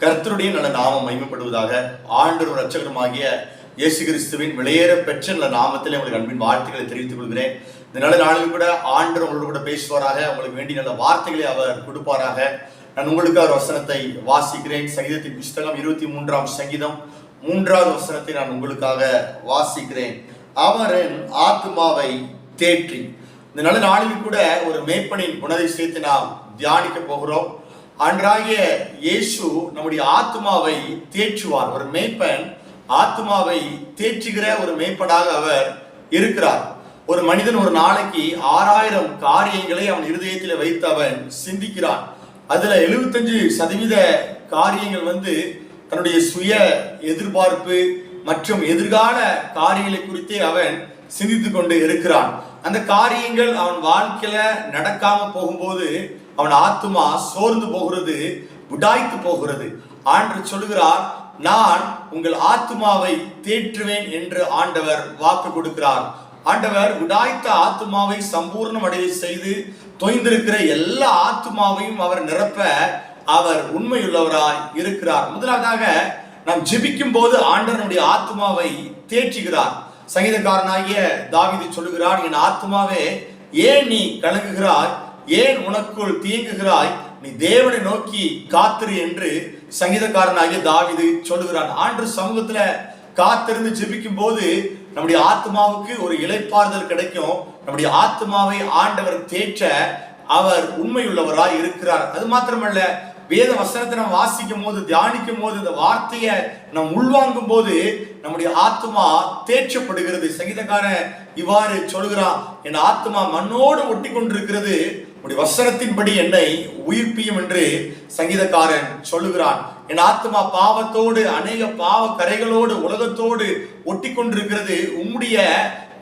கர்த்தருடைய நல்ல நாமம் மகிமைப்படுவதாக. ஆண்டவரும் இரட்சகருமாகிய இயேசு கிறிஸ்துவின் விலையேற பெற்ற நல்ல நாமத்திலே உங்களுக்கு அன்பின் வாழ்த்துக்களை தெரிவித்துக் கொள்கிறேன். இந்த நல்ல நாளில் கூட ஆண்டவர் உங்களோடு கூட பேசுவாராக. உங்களுக்கு வேண்டிய நல்ல வார்த்தைகளை அவர் கொடுப்பாராக. நான் உங்களுக்கு ஒரு வசனத்தை வாசிக்கிறேன். சங்கீதத்தின் புஸ்தகம் 23ஆம் சங்கீதம் 3வது வசனத்தை நான் உங்களுக்காக வாசிக்கிறேன். அவரின் ஆத்துமாவை தேற்றி. இந்த நல்ல நாளில் கூட ஒரு மேய்ப்பனின் குணதிசயத்தை நாம் தியானிக்க போகிறோம். அன்றாகிய இயேசு நம்முடைய ஆத்மாவை தேற்றுவார். ஒரு மேய்ப்பன் ஆத்மாவை தேற்றுகிற ஒரு மேய்ப்பனாக அவர் இருக்கிறார். ஒரு மனிதன் ஒரு நாளைக்கு 6000 காரியங்களை அவன் இருதயத்தில் வைத்து அவன் சிந்திக்கிறான். அதுல 75% காரியங்கள் தன்னுடைய சுய எதிர்பார்ப்பு மற்றும் எதிர்கால காரியங்களை குறித்தே அவன் சிந்தித்துக் கொண்டு இருக்கிறான். அந்த காரியங்கள் அவன் வாழ்க்கையில நடக்காம போகும்போது அவன் ஆத்துமா சோர்ந்து போகிறது, விடாய்த்து போகிறது. ஆண்டவர் சொல்லுகிறார், நான் உங்கள் ஆத்துமாவை தேற்றுவேன் என்று ஆண்டவர் வாக்கு கொடுக்கிறார். ஆண்டவர் விடாய்த்த ஆத்துமாவை சம்பூர்ணம் அடைய செய்து தொய்ந்திருக்கிற எல்லா ஆத்துமாவையும் அவர் நிரப்ப அவர் உண்மையுள்ளவராய் இருக்கிறார். முதலாவதாக நாம் ஜெபிக்கும் போது ஆண்டவர் நம்முடைய ஆத்துமாவை தேற்றுகிறார். சங்கீதக்காரனாகிய தாவீது சொல்லுகிறார், என் ஆத்துமாவே ஏன் நீ கலங்குகிறாய், ஏன் உனக்குள் தீங்குகிறாய், நீ தேவனை நோக்கி காத்திரு என்று சங்கீதக்காரனாகிய தாவீது சொல்லுகிறான். ஆண்டவர் சமூகத்துல காத்திருந்து ஜெபிக்கும் போது நம்முடைய ஆத்மாவுக்கு ஒரு இளைப்பாறுதல் கிடைக்கும். நம்முடைய ஆத்மாவை ஆண்டவர் தேற்ற அவர் உண்மையுள்ளவராய் இருக்கிறார். அது மாத்திரமல்ல, வேத வசனத்தை நாம் வாசிக்கும் போது, தியானிக்கும் போது, இந்த வார்த்தையை நாம் உள்வாங்கும் போது நம்முடைய ஆத்மா தேற்றப்படுகிறது. சங்கீதக்காரன் இவ்வாறு சொல்கிறான், என் ஆத்மா மண்ணோடு ஒட்டி கொண்டிருக்கிறது, உடைய வசனத்தின்படி என்னை உயிர்ப்பியும் என்று சங்கீதக்காரன் சொல்லுகிறான். என் ஆத்மா பாவத்தோடு, அநேக பாவ கரைகளோடு, உலகத்தோடு ஒட்டி கொண்டிருக்கிறது, உம்முடைய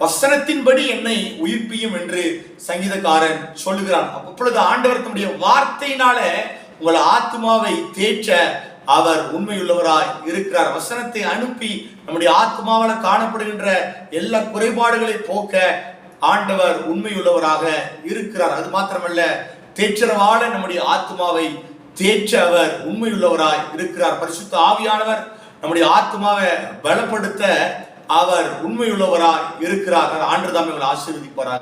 வசனத்தின்படி என்னை உயிர்ப்பியும் என்று சங்கீதக்காரன் சொல்லுகிறான். அப்பொழுது ஆண்டவர் தம்முடைய வார்த்தையினால உங்கள் ஆத்மாவை தேற்ற அவர் உண்மையுள்ளவராய் இருக்கிறார். வசனத்தை அனுப்பி நம்முடைய ஆத்மாவில் காணப்படுகின்ற எல்லா குறைபாடுகளை போக்க ஆண்டவர் உண்மையுள்ளவராக இருக்கிறார். அது மாத்திரமல்ல, தேற்றரவாள நம்முடைய ஆத்மாவை தேற்ற அவர் உண்மையுள்ளவராய் இருக்கிறார். பரிசுத்த ஆவியானவர் நம்முடைய ஆத்மாவை பலப்படுத்த அவர் உண்மையுள்ளவராய் இருக்கிறார். ஆண்டு தாமே ஆசீர்வதிப்பார்.